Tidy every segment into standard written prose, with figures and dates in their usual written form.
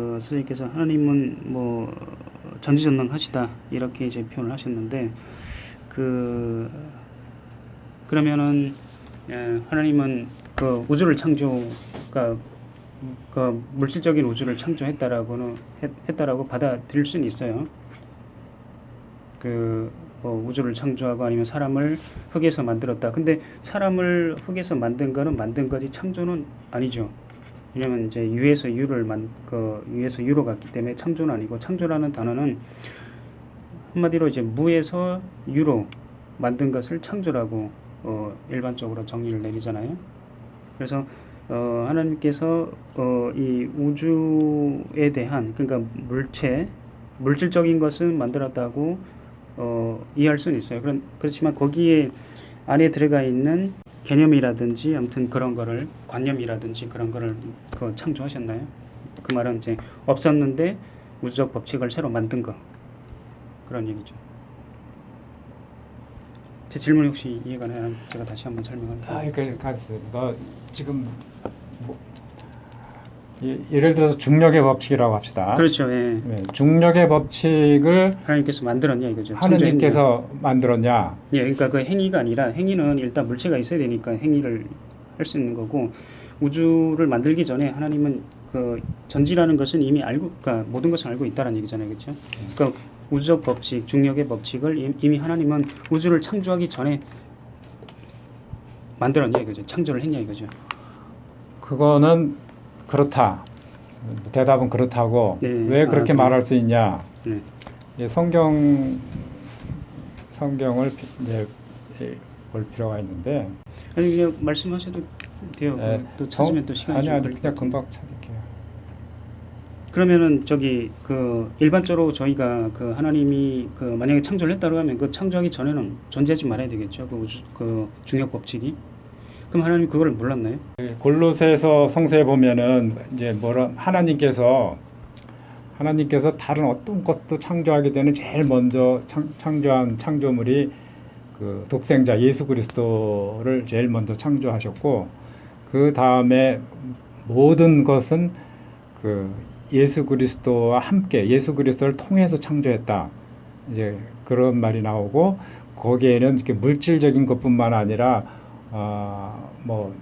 선생님께서 하나님은 뭐 전지전능하시다 이렇게 이제 표현을 하셨는데 그러면은 하나님은 그 우주를 그 물질적인 우주를 창조했다라고는 했다라고 받아들일 수는 있어요. 뭐 우주를 창조하고 아니면 사람을 흙에서 만들었다. 근데 사람을 흙에서 만든 거지 창조는 아니죠. 왜냐면 이제 유에서 유로 갔기 때문에 창조는 아니고, 창조라는 단어는 한마디로 이제 무에서 유로 만든 것을 창조라고 일반적으로 정의를 내리잖아요. 그래서 하나님께서 이 우주에 대한, 그러니까 물질적인 것은 만들었다고 이해할 수는 있어요. 그렇지만 거기에 안에 들어가 있는 개념이라든지 아무튼 그런 거를, 관념이라든지 그런 거를 창조하셨나요? 그 말은 이제 없었는데 우주적 법칙을 새로 만든 거, 그런 얘기죠. 제 질문이 혹시 이해가 되나요? 제가 다시 한번 설명할게요. 그러니까 너 지금 예를 들어서 중력의 법칙이라고 합시다. 그렇죠. 예. 네, 중력의 법칙을 하나님께서 만들었냐 이거죠. 하느님께서 만들었냐? 예, 그러니까 그 행위가 아니라, 행위는 일단 물체가 있어야 되니까 행위를 할 수 있는 거고, 우주를 만들기 전에 하나님은 그 전지라는 것은 이미 알고, 그러니까 모든 것을 알고 있다는 얘기잖아요, 그렇죠? 그러니까 우주적 법칙, 중력의 법칙을 이미 하나님은 우주를 창조하기 전에 만들었냐 이거죠. 창조를 했냐 이거죠. 그거는 그렇다. 대답은 그렇다고. 네. 왜 그렇게 말할 수 있냐? 네. 성경을 이제 볼 필요가 있는데. 아니 그냥 말씀하셔도 돼요. 네. 또 찾으면 또 시간이 좀 아니 걸릴 것 그냥 같은데. 금방 찾을게요. 그러면은 일반적으로 저희가 하나님이 만약에 창조를 했다고 하면 그 창조하기 전에는 존재하지 말아야 되겠죠. 그 중력 법칙이. 그럼 하나님 그걸 몰랐나요? 골로새서 성서에 보면은 이제 하나님께서 다른 어떤 것도 창조하기 전에 제일 먼저 창조한 창조물이 그 독생자 예수 그리스도를 제일 먼저 창조하셨고, 그 다음에 모든 것은 그 예수 그리스도와 함께 예수 그리스도를 통해서 창조했다. 이제 그런 말이 나오고, 거기에는 이렇게 물질적인 것뿐만 아니라 뭐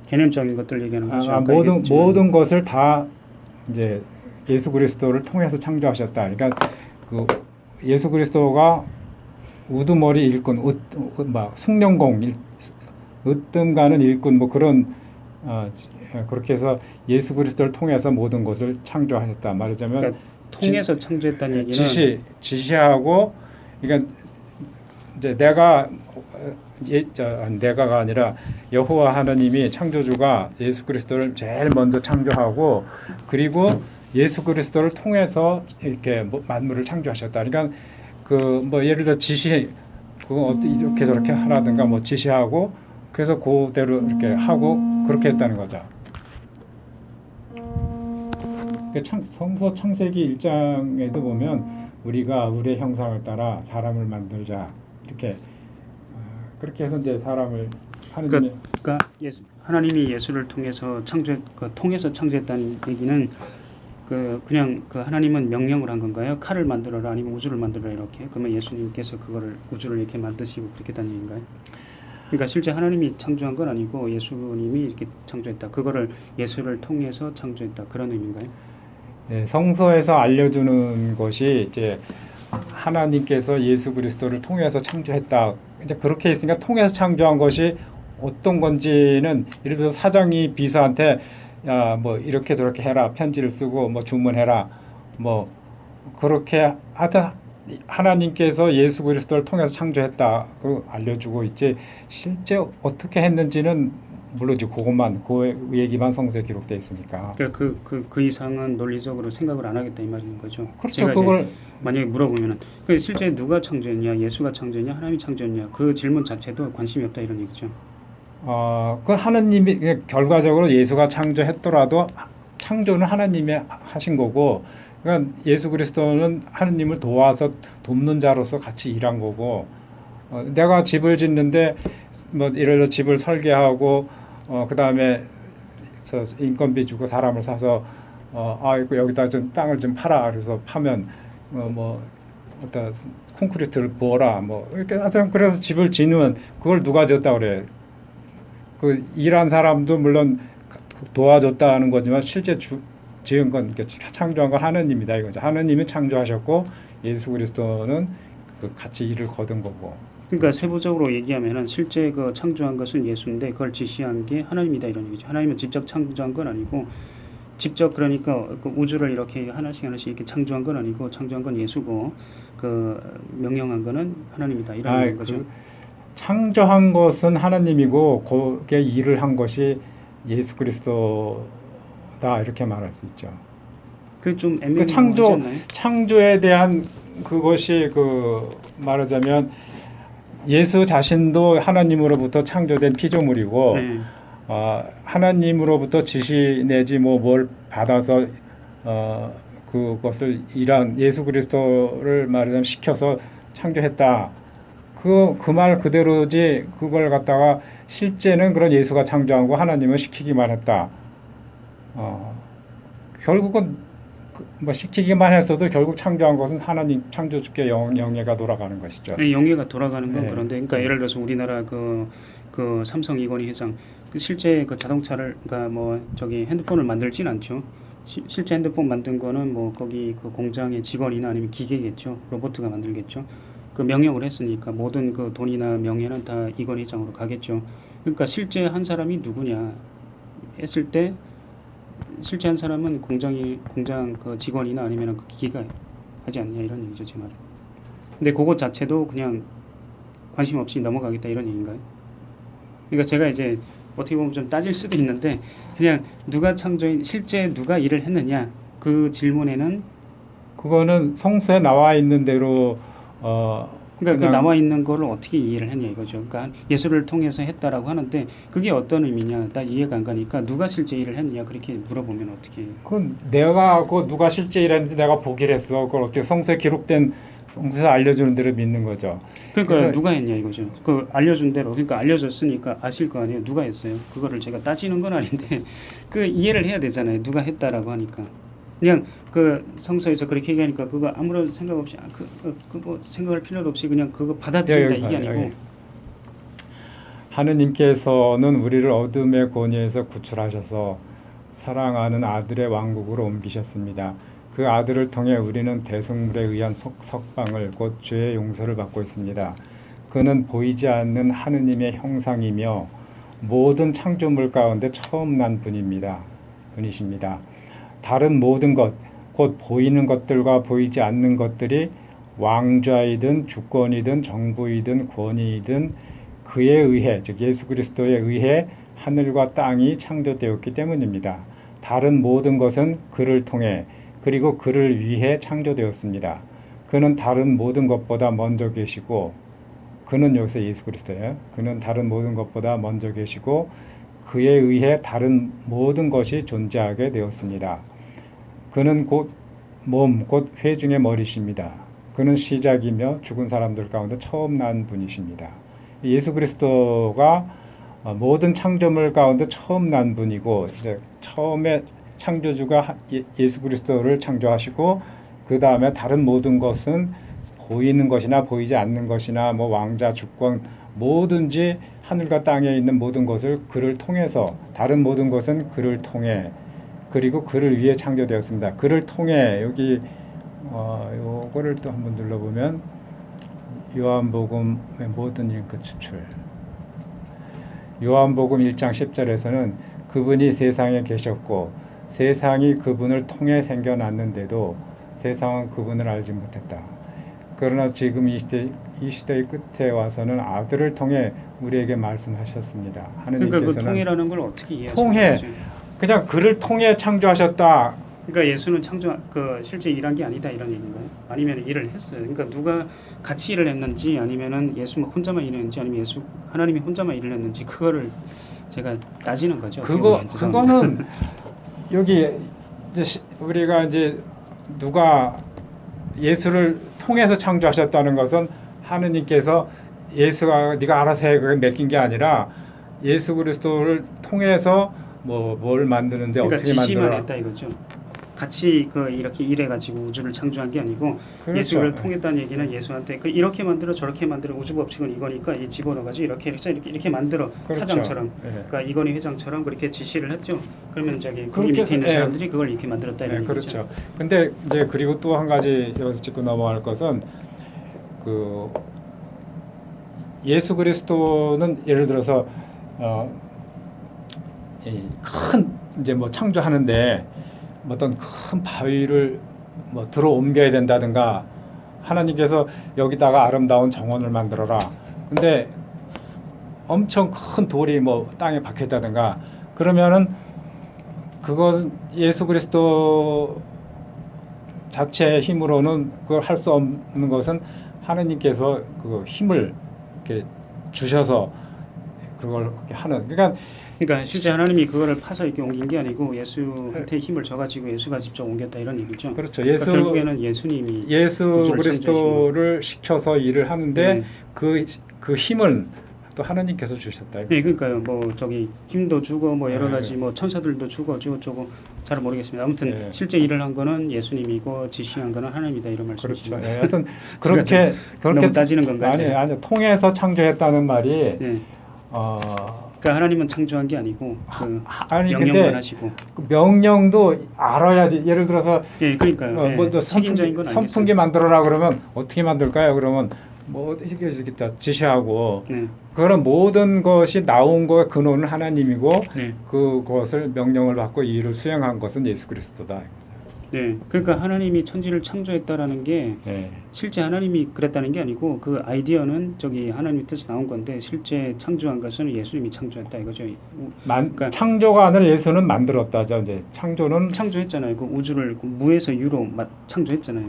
개념적인 것들 얘기하는 거죠. 모든 것을 다 이제 예수 그리스도를 통해서 창조하셨다. 그러니까 그 예수 그리스도가 우두머리 일꾼, 숭령공, 으뜸가는 일꾼, 뭐 그런 그렇게 해서 예수 그리스도를 통해서 모든 것을 창조하셨다. 말하자면 그러니까 통해서 창조했다는 얘기는 지시하고, 그러니까 이제 내가가 아니라 여호와 하나님이 창조주가 예수 그리스도를 제일 먼저 창조하고, 그리고 예수 그리스도를 통해서 이렇게 만물을 창조하셨다. 그러니까 뭐 예를 들어 그거 이렇게 저렇게 하라든가 뭐 지시하고, 그래서 그대로 이렇게 하고 그렇게 했다는 거죠. 성서 창세기 1장에도 보면 우리가 우리의 형상을 따라 사람을 만들자, 이렇게 그렇게 해서 이제 사람을 하느님이, 그러니까 하나님이 예수를 통해서 창조했다는 얘기는 그냥 하나님은 명령을 한 건가요? 칼을 만들어라 아니면 우주를 만들어라 이렇게? 그러면 예수님께서 우주를 이렇게 만드시고 그렇게 했다는 얘기인가요? 그러니까 실제 하나님이 창조한 건 아니고 예수님이 이렇게 창조했다. 그거를 예수를 통해서 창조했다. 그런 의미인가요? 네, 성서에서 알려주는 것이 이제 하나님께서 예수 그리스도를 통해서 창조했다. 이제 그렇게 했으니까 통해서 창조한 것이 어떤 건지는, 예를 들어서 사장이 비서한테 야, 뭐 이렇게 저렇게 해라, 편지를 쓰고 뭐 주문해라, 뭐 그렇게 하다 하나님께서 예수 그리스도를 통해서 창조했다고 알려주고 있지, 실제 어떻게 했는지는 모르지. 그 얘기만 성서에 기록되어 있으니까. 그 이상은 논리적으로 생각을 안 하겠다 이 말인 거죠. 그렇죠. 제가 그걸 만약에 물어보면은 실제 누가 창조했냐, 예수가 창조했냐, 하나님이 창조했냐, 그 질문 자체도 관심이 없다 이런 얘기죠. 그 하나님이 결과적으로 예수가 창조했더라도 창조는 하나님이 하신 거고, 그러니까 예수 그리스도는 하나님을 도와서 돕는 자로서 같이 일한 거고, 내가 집을 짓는데 뭐 예를 들어 집을 설계하고 그 다음에 인건비 주고 사람을 사서 이거 여기다 좀 땅을 좀 팔아. 그래서 파면 뭐 어떤 콘크리트를 부어라. 뭐 이렇게 하여튼 그래서 집을 지으면 그걸 누가 졌다 그래. 그 일한 사람도 물론 도와줬다는 거지만 실제 지은 건 창조한 건 하느님이다 이거죠. 하느님이 창조하셨고 예수 그리스도는 그 같이 일을 거둔 거고. 그러니까 세부적으로 얘기하면은 실제 그 창조한 것은 예수인데 그걸 지시한 게 하나님이다 이런 얘기죠. 하나님은 직접 창조한 건 아니고 직접 그러니까 그 우주를 이렇게 하나씩 이렇게 창조한 건 아니고 창조한 건 예수고 그 명령한 거는 하나님이다 이런 거죠. 창조한 것은 하나님이고 거기에 일을 한 것이 예수 그리스도다 이렇게 말할 수 있죠. 그 좀 그 애매하지 않나요? 창조에 대한 그것이 그 말하자면 예수 자신도 하나님으로부터 창조된 피조물이고 네. 하나님으로부터 지시 내지 뭘 받아서 그것을 일한 예수 그리스도를 말하자면 시켜서 창조했다. 그 말 그대로지 그걸 갖다가 실제는 그런 예수가 창조한 거 하나님은 시키기만 했다. 결국은 뭐 시키기만 했어도 결국 창조한 것은 하나님 창조주께 영예가 돌아가는 것이죠. 네, 영예가 돌아가는 건 네. 그런데 그러니까 예를 들어서 우리나라 그 삼성 이건희 회장 그 실제 그 자동차를 그러니까 뭐 저기 핸드폰을 만들진 않죠. 실제 핸드폰 만든 거는 뭐 거기 그 공장의 직원이나 아니면 기계겠죠. 로봇가 만들겠죠. 그 명령을 했으니까 모든 그 돈이나 명예는 다 이건희 회장으로 가겠죠. 그러니까 실제 한 사람이 누구냐 했을 때 실제 한 사람은 공장 그 직원이나 아니면 그 기계가 하지 않냐 이런 얘기죠 제 말은. 근데 그것 자체도 그냥 관심 없이 넘어가겠다 이런 얘기인가요? 그러니까 제가 이제 어떻게 보면 좀 따질 수도 있는데 그냥 누가 창조인 실제 누가 일을 했느냐 그 질문에는 그거는 성서에 나와 있는 대로 그러니까 그 나와 있는 거를 어떻게 이해를 했냐 이거죠. 그러니까 예수를 통해서 했다라고 하는데 그게 어떤 의미냐 딱 이해가 안 가니까 누가 실제 일을 했느냐 그렇게 물어보면 어떻게? 그건 내가 그 누가 실제 일했는지 내가 보기를 했어. 그걸 어떻게 성서에 기록된 성서에서 알려주는 대로 믿는 거죠. 그러니까 그래서 누가 했냐 이거죠. 그 알려준 대로 그러니까 알려줬으니까 아실 거 아니에요. 누가 했어요? 그거를 제가 따지는 건 아닌데 그 이해를 해야 되잖아요. 누가 했다라고 하니까 그냥 그 성서에서 그렇게 얘기하니까 그거 아무런 생각 없이 그거 생각할 필요도 없이 그냥 그거 받아들인다 이게 아니고 하느님께서는 우리를 어둠의 권위에서 구출하셔서 사랑하는 아들의 왕국으로 옮기셨습니다. 그 아들을 통해 우리는 대속물에 의한 석방을 곧 죄의 용서를 받고 있습니다. 그는 보이지 않는 하느님의 형상이며 모든 창조물 가운데 처음 난 분이십니다. 다른 모든 것, 곧 보이는 것들과 보이지 않는 것들이 왕좌이든 주권이든 정부이든 권위이든 그에 의해, 즉 예수 그리스도에 의해 하늘과 땅이 창조되었기 때문입니다. 다른 모든 것은 그를 통해 그리고 그를 위해 창조되었습니다. 그는 다른 모든 것보다 먼저 계시고 그는 여기서 예수 그리스도예요. 그는 다른 모든 것보다 먼저 계시고 그에 의해 다른 모든 것이 존재하게 되었습니다. 그는 곧 회중의 머리십니다. 그는 시작이며 죽은 사람들 가운데 처음 난 분이십니다. 예수 그리스도가 모든 창조물 가운데 처음 난 분이고 이제 처음에 창조주가 예수 그리스도를 창조하시고 그 다음에 다른 모든 것은 보이는 것이나 보이지 않는 것이나 뭐 왕자 주권 뭐든지 하늘과 땅에 있는 모든 것을 그를 통해서 다른 모든 것은 그를 통해 그리고 그를 위해 창조되었습니다. 그를 통해 여기 요거를 또 한번 눌러보면 요한복음의 모든 링크 추출 요한복음 1장 10절에서는 그분이 세상에 계셨고 세상이 그분을 통해 생겨났는데도 세상은 그분을 알지 못했다. 그러나 지금 이 시대의 끝에 와서는 아들을 통해 우리에게 말씀하셨습니다. 하느님께서는 그러니까 그 통해라는 걸 어떻게 이해하시는 통해 거죠? 그냥 그를 통해 창조하셨다. 그러니까 예수는 실제 일한 게 아니다 이런 얘기인가요? 아니면 일을 했어요? 그러니까 누가 같이 일을 했는지 아니면은 예수 혼자만 일했는지 아니면 하나님이 혼자만 일을 했는지 그거를 제가 따지는 거죠. 그거는 여기 이제 우리가 이제 누가 예수를 통해서 창조하셨다는 것은 하느님께서 예수가 네가 알아서 해 그걸 맡긴 게 아니라 예수 그리스도를 통해서 뭘 만드는데 그러니까 어떻게 지시만 만들어 했다 이거죠. 같이 그 이렇게 일해 가지고 우주를 창조한 게 아니고 그렇죠. 예수를 통했다는 얘기는 예수한테 그 이렇게 만들어 저렇게 만들어 우주 법칙은 이거니까 이 집어넣어 가지고 이렇게 만들어 그렇죠. 사장처럼 예. 그러니까 이건희 회장처럼 그렇게 지시를 했죠. 그러면 저기 거기 그렇게 밑에 있는 해서- 예. 사람들이 그걸 이렇게 만들었다 이런 네, 얘기죠. 그렇죠. 근데 이제 그리고 또 한 가지 여기서 짚고 넘어갈 것은 그 예수 그리스도는 예를 들어서 큰 이제 뭐 창조하는데 어떤 큰 바위를 뭐 들어 옮겨야 된다든가 하나님께서 여기다가 아름다운 정원을 만들어라. 근데 엄청 큰 돌이 뭐 땅에 박혀 있다든가 그러면은 그것 예수 그리스도 자체의 힘으로는 그걸 할 수 없는 것은 하느님께서 그 힘을 이렇게 주셔서 그걸 이렇게 하는. 그러니까 실제 하나님이 그거를 파서 이렇게 옮긴 게 아니고 예수한테 힘을 줘가지고 예수가 직접 옮겼다 이런 얘기죠. 그렇죠. 그러니까 결국에는 예수님이 예수 우주를 그리스도를 시켜서 일을 하는데 네. 그 힘은 또 하나님께서 주셨다. 네, 그러니까요. 뭐 저기 힘도 주고 뭐 여러 네. 가지 뭐 천사들도 주고 어쩌고 잘 모르겠습니다. 아무튼 네. 실제 일을 한 거는 예수님이고 지시한 거는 하나님이다 이런 그렇죠. 말씀이시죠. 예, 하여튼 그렇게 너무 따지는 건가요? 아니 통해서 창조했다는 말이 네. 그러니까 하나님은 창조한 게 아니고 그 아니 명령만 근데 하시고. 그 명령도 알아야지. 예를 들어서 예, 그러니까요. 예, 뭐또 책임자인 건 선풍기 만들어라 그러면 어떻게 만들까요? 그러면 뭐 이렇게 지시하고 네. 그런 모든 것이 나온 거의 근원은 하나님이고 네. 그것을 명령을 받고 이 일을 수행한 것은 예수 그리스도다. 네. 그러니까 하나님이 천지를 창조했다라는 게 네. 실제 하나님이 그랬다는 게 아니고 그 아이디어는 저기 하나님의 뜻이 나온 건데 실제 창조한 것은 예수님이 창조했다 이거죠. 그러니까 창조가 아니라 예수는 만들었다죠. 이제 창조는 창조했잖아요. 그 우주를 그 무에서 유로 창조했잖아요.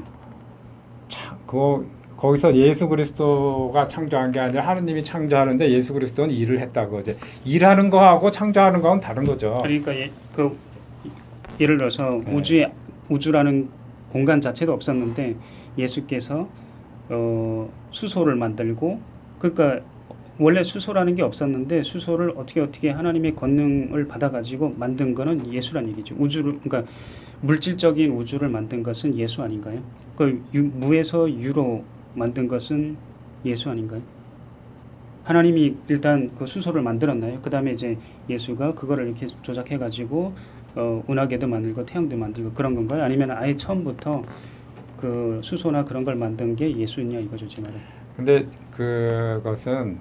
거기서 예수 그리스도가 창조한 게 아니라 하나님이 창조하는데 예수 그리스도는 일을 했다고. 이제 일하는 거하고 창조하는 거는 다른 거죠. 그러니까 예를 들어서 네. 우주라는 공간 자체도 없었는데 예수께서 수소를 만들고 그러니까 원래 수소라는 게 없었는데 수소를 어떻게 하나님의 권능을 받아가지고 만든 거는 예수란 얘기죠. 그러니까 물질적인 우주를 만든 것은 예수 아닌가요? 그 무에서 유로 만든 것은 예수 아닌가요? 하나님이 일단 그 수소를 만들었나요? 그 다음에 이제 예수가 그거를 이렇게 조작해가지고 은하계도 만들고 태양도 만들고 그런 건가요? 아니면 아예 처음부터 그 수소나 그런 걸 만든 게 예수냐 이거죠, 제 말은. 근데 그것은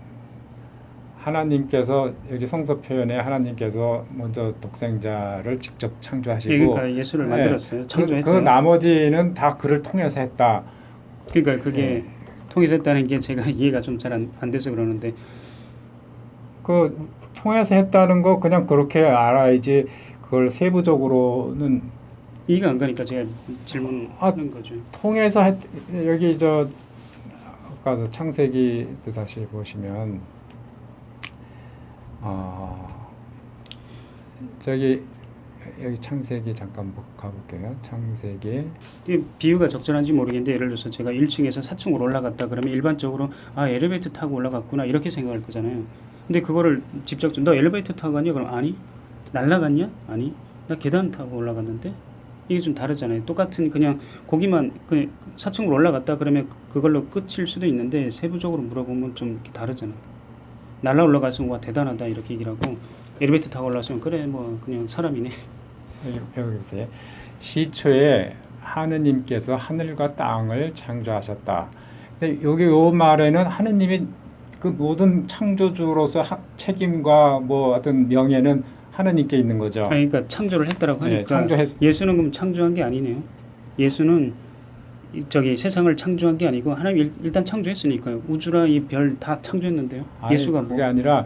하나님께서 여기 성서 표현에 하나님께서 먼저 독생자를 직접 창조하시고 그러니까 예수를 만들었어요. 창조했어요. 그 나머지는 다 그를 통해서 했다. 그러니까 그게 통해서 했다는 게 제가 이해가 좀 잘 안 돼서 그러는데 그 통해서 했다는 거 그냥 그렇게 알아야지. 그걸 세부적으로는 이해가 안 가니까 제가 질문하는 거죠. 통해서 여기 아까 창세기 다시 보시면 저기 여기 창세기 잠깐 가볼게요. 창세기 비유가 적절한지 모르겠는데 예를 들어서 제가 1층에서 4층으로 올라갔다 그러면 일반적으로 엘리베이터 타고 올라갔구나 이렇게 생각할 거잖아요. 근데 그거를 직접 너 엘리베이터 타고 갔냐? 그럼 아니. 날라갔냐? 아니. 나 계단 타고 올라갔는데 이게 좀 다르잖아요. 똑같은 그냥 거기만 4층으로 올라갔다 그러면 그걸로 끝일 수도 있는데 세부적으로 물어보면 좀 이렇게 다르잖아요. 날라 올라갔으면 와 대단하다 이렇게 얘기를 하고 엘리베이터 타고 올라왔으면 그래 뭐 그냥 사람이네. 여기 보세요. 시초에 하느님께서 하늘과 땅을 창조하셨다. 근데 여기 요 말에는 하느님이 그 모든 창조주로서 책임과 뭐 어떤 명예는 하느님께 있는 거죠. 그러니까 창조를 했다라고 하니까 예수는 그럼 창조한 게 아니네요. 예수는 저기 세상을 창조한 게 아니고 하나님 일단 창조했으니까요. 우주라 이 별 다 창조했는데요. 예수가 그게 아니라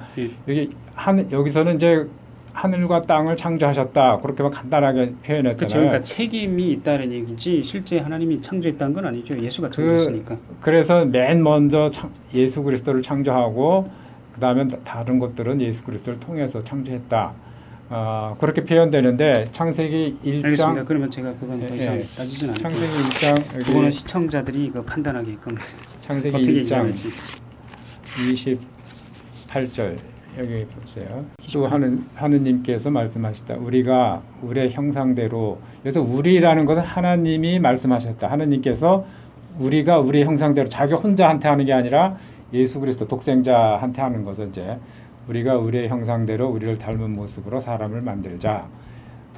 여기서는 이제 하늘과 땅을 창조하셨다 그렇게만 간단하게 표현했잖아요. 그렇죠. 그러니까 책임이 있다는 얘기지 실제 하나님이 창조했다는 건 아니죠. 예수가 창조했으니까. 그래서 맨 먼저 예수 그리스도를 창조하고 그 다음에 다른 것들은 예수 그리스도를 통해서 창조했다. 그렇게 표현되는데 창세기 1장 알겠습니다. 그러면 제가 그건 더 이상 따지진 않을게요. 창세기 1장 그거는 시청자들이 판단하게끔 창세기 어떻게 1장 얘기하는지. 28절 여기 보세요. 또 하느님께서 말씀하셨다. 우리가 우리의 형상대로. 그래서 우리라는 것은 하나님이 말씀하셨다. 하느님께서 우리가 우리의 형상대로 자기 혼자한테 하는 게 아니라 예수 그리스도 독생자한테 하는 거죠. 이제 우리가 우리의 형상대로 우리를 닮은 모습으로 사람을 만들자.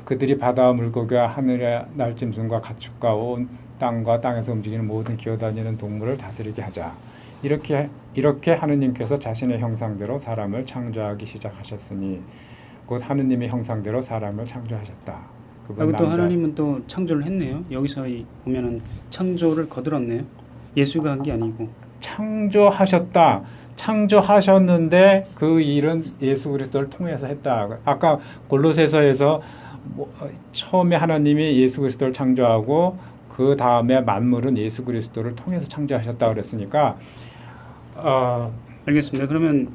그들이 바다와 물고기와 하늘의 날짐승과 가축과 온 땅과 땅에서 움직이는 모든 기어다니는 동물을 다스리게 하자. 이렇게 하느님께서 자신의 형상대로 사람을 창조하기 시작하셨으니 곧 하느님의 형상대로 사람을 창조하셨다. 그리고 또 하나님은 또 창조를 했네요. 여기서 보면은 창조를 거들었네요. 예수가 한 게 아니고 창조하셨다. 창조하셨는데 그 일은 예수 그리스도를 통해서 했다. 아까 골로새서에서 처음에 하나님이 예수 그리스도를 창조하고 그 다음에 만물은 예수 그리스도를 통해서 창조하셨다 그랬으니까 알겠습니다. 그러면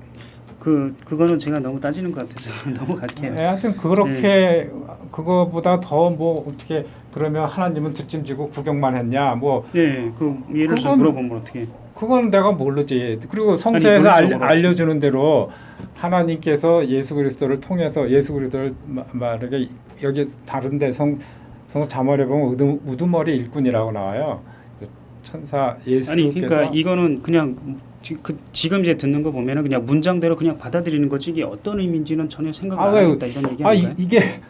그거는 제가 너무 따지는 것 같아서 넘어갈게요. 하여튼 그렇게 그거보다 더 뭐 어떻게 그러면 하나님은 뒷짐지고 구경만 했냐 뭐 그 예를 들어 물어보면 어떻게? 그건 내가 모르지. 그리고 성서에서 알려주는 대로 하나님께서 예수 그리스도를 통해서 예수 그리스도를 말하게 여기 다른데 성서 자문에 보면 우두머리 일꾼이라고 나와요. 천사 예수께서 아니 그러니까 이거는 그냥 지금 이제 듣는 거 보면은 그냥 문장대로 그냥 받아들이는 거지 이게 어떤 의미인지는 전혀 생각 안 하겠다 이런 얘기 아닌가요? 이게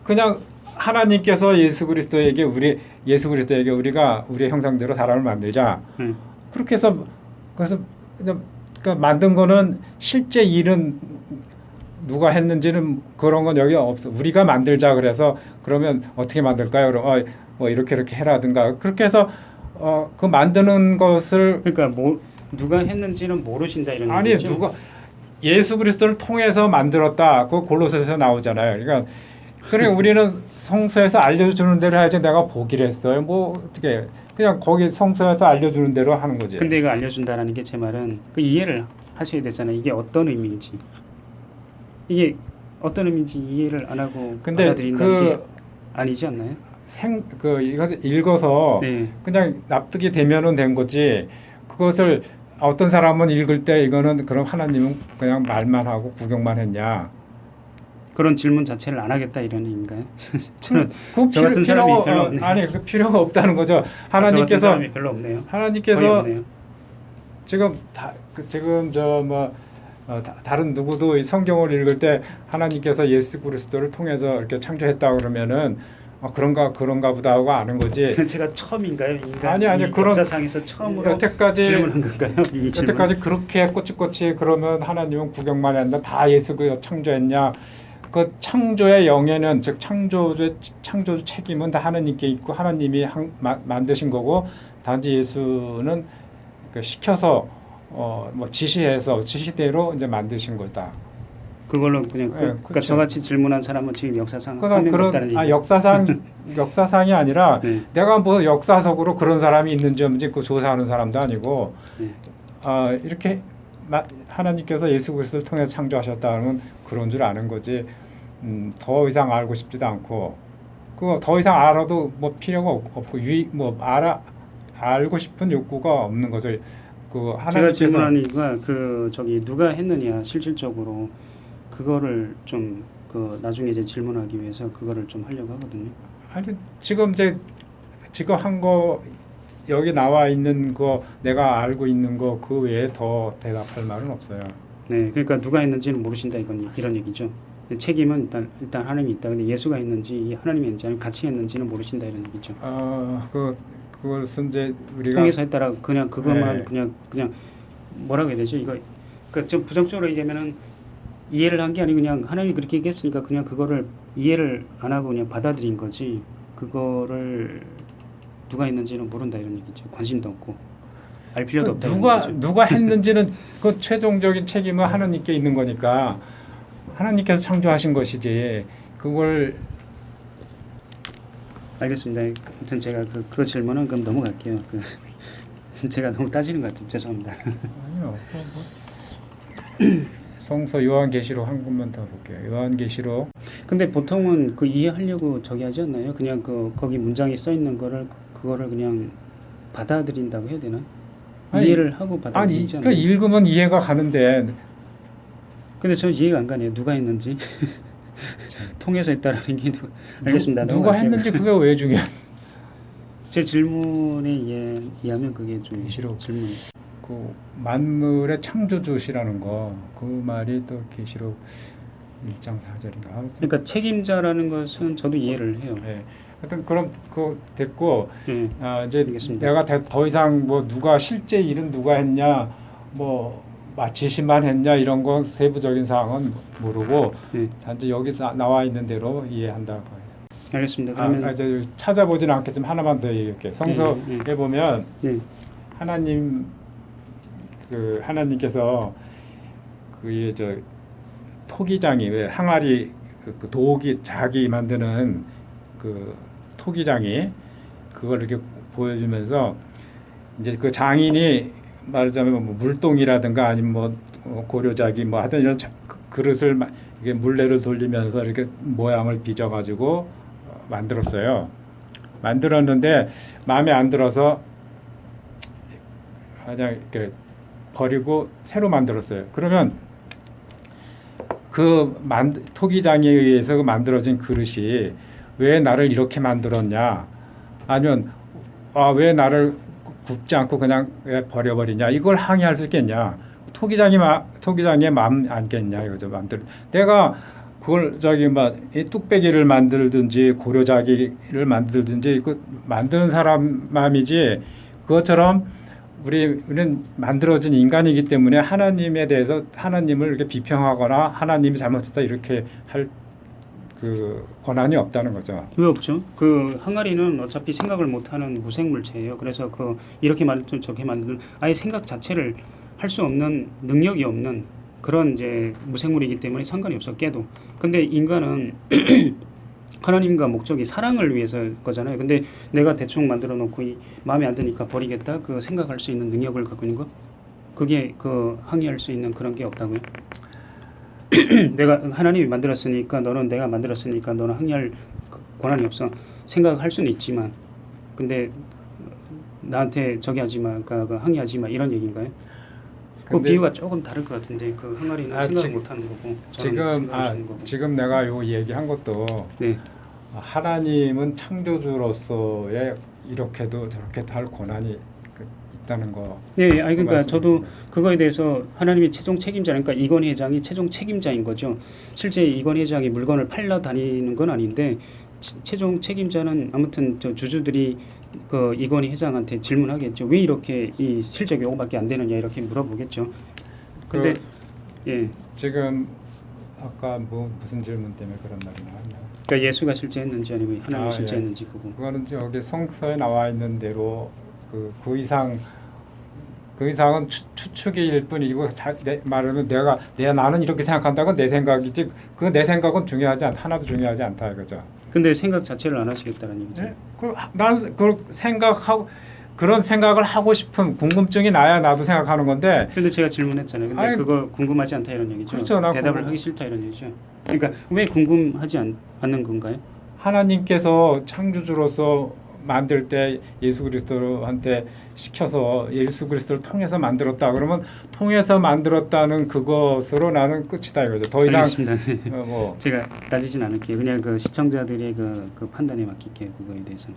그냥 하나님께서 예수 그리스도에게 우리가 우리의 형상대로 사람을 만들자. 그렇게 해서 그래서 그러니까 만든 거는 실제 일은 누가 했는지는 그런 건 여기 없어. 우리가 만들자 그래서 그러면 어떻게 만들까요? 그럼 뭐 이렇게 해라든가 그렇게 해서 그 만드는 것을 그러니까 뭐 누가 했는지는 모르신다 이런 아니 얘기죠? 누가 예수 그리스도를 통해서 만들었다. 그 골로새서 나오잖아요. 그러니까 우리는 성서에서 알려주는 대로 해야지 내가 보기를 했어요. 뭐 어떻게 그냥 거기 성서에서 알려주는 대로 하는 거지. 근데 이거 알려준다라는 게 제 말은 그 이해를 하셔야 되잖아요. 이게 어떤 의미인지 이게 어떤 의미인지 이해를 안 하고 근데 받아들인다는 게 아니지 않나요? 이것을 읽어서 그냥 납득이 되면은 된 거지. 그것을 어떤 사람은 읽을 때 이거는 그럼 하나님은 그냥 말만 하고 구경만 했냐? 그런 질문 자체를 안 하겠다 이런 의미인가요? 저는 저 필요, 같은 사람이 별로 없네요. 아니 그 필요가 없다는 거죠. 저 같은 하나님께서 사람이 별로 없네요. 거의 하나님께서 없네요. 지금 다른 누구도 이 성경을 읽을 때 하나님께서 예수 그리스도를 통해서 이렇게 창조했다 그러면은 그런가 보다 하고 아는 거지. 제가 처음인가요? 아니 그런 역사상에서 처음으로 여태까지 질문한 건가요? 이 질문. 여태까지 그렇게 꼬치꼬치 그러면 하나님은 구경만 했나 다 예수 그 창조했냐? 그 창조의 영예는 즉 창조 책임은 다 하나님께 있고 하나님이 만드신 거고 단지 예수는 시켜서 뭐 지시대로 이제 만드신 거다. 그걸로 그냥 그러니까 그렇죠. 저같이 질문한 사람은 지금 역사상 한 명도 없다는 얘기. 역사상이 아니라 내가 뭐 역사적으로 그런 사람이 있는지 없는지 그 조사하는 사람도 아니고 이렇게 하나님께서 예수 그리스도를 통해서 창조하셨다는 그런 줄 아는 거지. 더 이상 알고 싶지도 않고 그거 더 이상 알아도 뭐 필요가 없고 알고 싶은 욕구가 없는 거죠. 그 제가 질문한 이유가 누가 했느냐 실질적으로 그거를 좀 나중에 이제 질문하기 위해서 그거를 좀 하려고 하거든요. 아니 지금 한 거 여기 나와 있는 거 내가 알고 있는 거 그 외에 더 대답할 말은 없어요. 네, 그러니까 누가 했는지는 모르신다 이런 얘기죠. 책임은 일단 하나님이 있다. 근데 예수가 했는지 하나님이 했는지 아니면 같이 했는지는 모르신다 이런 얘기죠. 그것은 이제 우리가 통해서 했다라 그냥 그것만 그냥 뭐라고 해야 되죠? 이거 그러니까 좀 부정적으로 얘기하면은 이해를 한 게 아니고 그냥 하나님이 그렇게 얘기했으니까 그냥 그거를 이해를 안 하고 그냥 받아들인 거지. 그거를 누가 했는지는 모른다 이런 얘기죠. 관심도 없고 알 필요도 없다. 누가 했는지는 그 최종적인 책임은 하나님께 있는 거니까 하나님께서 창조하신 것이지 그걸 알겠습니다. 아무튼 제가 그 질문은 그럼 넘어갈게요. 제가 너무 따지는 것 같아요. 죄송합니다. 아니요. 성서 요한계시록 한 군만 더 볼게요. 요한계시록. 근데 보통은 이해하려고 저기 하지 않나요? 그냥 거기 문장에 써 있는 거를 그거를 그냥 받아들인다고 해야 되나? 이해를 하고 받아들이지 않나요? 읽으면 이해가 가는데 근데 저 이해가 안 가네요. 누가 했는지 통해서 했다라는 게 알겠습니다. 누가 넘어갈게요. 했는지 그게 왜 중요한? 제 질문에 의하면 그게 좀 싫어. 질문. 그 만물의 창조주시라는 거, 그 말이 또 계시록 1장 4절인가? 그러니까 책임자라는 것은 저도 이해를 해요. 예. 하여튼 그럼 그 됐고, 예. 이제 알겠습니다. 내가 더 이상 뭐 누가 실제 일은 누가 했냐, 뭐 지시만 했냐 이런 건 세부적인 사항은 모르고 네. 단지 여기서 나와 있는 대로 이해한다고. 알겠습니다. 그러면 이제 찾아보지는 않겠지만 하나만 더 얘기할게. 성서에 보면 네. 하나님께서 저 토기장이 왜 항아리 그 도기 자기 만드는 그 토기장이 그걸 이렇게 보여주면서 이제 그 장인이 말하자면 뭐 물동이라든가 아니면 뭐 고려자기 뭐 하여튼 이런 그릇을 이게 물레를 돌리면서 이렇게 모양을 빚어가지고 만들었어요. 만들었는데 마음에 안 들어서 그냥 이렇게 버리고 새로 만들었어요. 그러면 토기장에 의해서 만들어진 그릇이 왜 나를 이렇게 만들었냐? 아니면 왜 나를 굽지 않고 그냥 왜 버려버리냐? 이걸 항의할 수 있겠냐? 토기장에 마음 안겠냐? 이거죠. 내가 그걸 이 뚝배기를 만들든지 고려자기를 만들든지 그 만드는 사람 마음이지 그것처럼 우리는 만들어진 인간이기 때문에 하나님에 대해서 하나님을 이렇게 비평하거나 하나님이 잘못했다 이렇게 할 그 권한이 없다는 거죠. 왜 없죠? 그 항아리는 어차피 생각을 못하는 무생물체예요. 그래서 이렇게 만든 저렇게 만든 아예 생각 자체를 할 수 없는 능력이 없는 그런 이제 무생물이기 때문에 상관이 없어 깨도. 근데 인간은 하나님과 목적이 사랑을 위해서일 거잖아요. 근데 내가 대충 만들어 놓고 마음에 안 드니까 버리겠다. 그 생각할 수 있는 능력을 갖고 있는 거? 그게 항의할 수 있는 그런 게 없다고요? 내가 하나님이 만들었으니까 내가 만들었으니까 너는 항의할 권한이 없어. 생각할 수는 있지만 근데 나한테 저기 하지 마. 그러니까 항의하지 마. 이런 얘기인가요? 그 비유가 조금 다를 것 같은데 그 항아리는 생각 못 하는 거고 지금 내가 요 얘기한 것도 네. 하나님은 창조주로서의 이렇게도 저렇게도 할 권한이 있다는 거. 네, 그러니까 저도 그거에 대해서 하나님이 최종 책임자, 그러니까 이건 회장이 최종 책임자인 거죠. 실제 이건 회장이 물건을 팔러 다니는 건 아닌데 최종 책임자는 아무튼 저 주주들이 그 이건희 회장한테 질문하겠죠. 왜 이렇게 이 실적이 5밖에 안 되느냐 이렇게 물어보겠죠. 근데 예. 지금 아까 무슨 질문 때문에 그런 말이 나왔냐? 그러니까 예수가 실제 했는지 아니면 하나님이 실제 했는지 그거는 여기 성서에 나와 있는 대로 그 이상은 추측일 뿐이고 말하면 나는 이렇게 생각한다고 내 생각이지 그 내 생각은 하나도 중요하지 않다 이거죠. 근데 생각 자체를 안 하시겠다는 얘기죠. 네? 난 그런 생각을 하고 싶은 궁금증이 나야 나도 생각하는 건데. 근데 제가 질문했잖아요. 근데 그거 궁금하지 않다 이런 얘기죠. 그렇죠. 대답을 하기 싫다 이런 얘기죠. 그러니까 왜 궁금하지 않는 건가요? 하나님께서 창조주로서 만들 때 예수 그리스도한테 시켜서 예수 그리스도를 통해서 만들었다 그러면 통해서 만들었다는 그것으로 나는 끝이다 이거죠. 더 이상 제가 따지진 않을게요. 그냥 그 시청자들의 그 판단에 맡길게요. 그거에 대해서.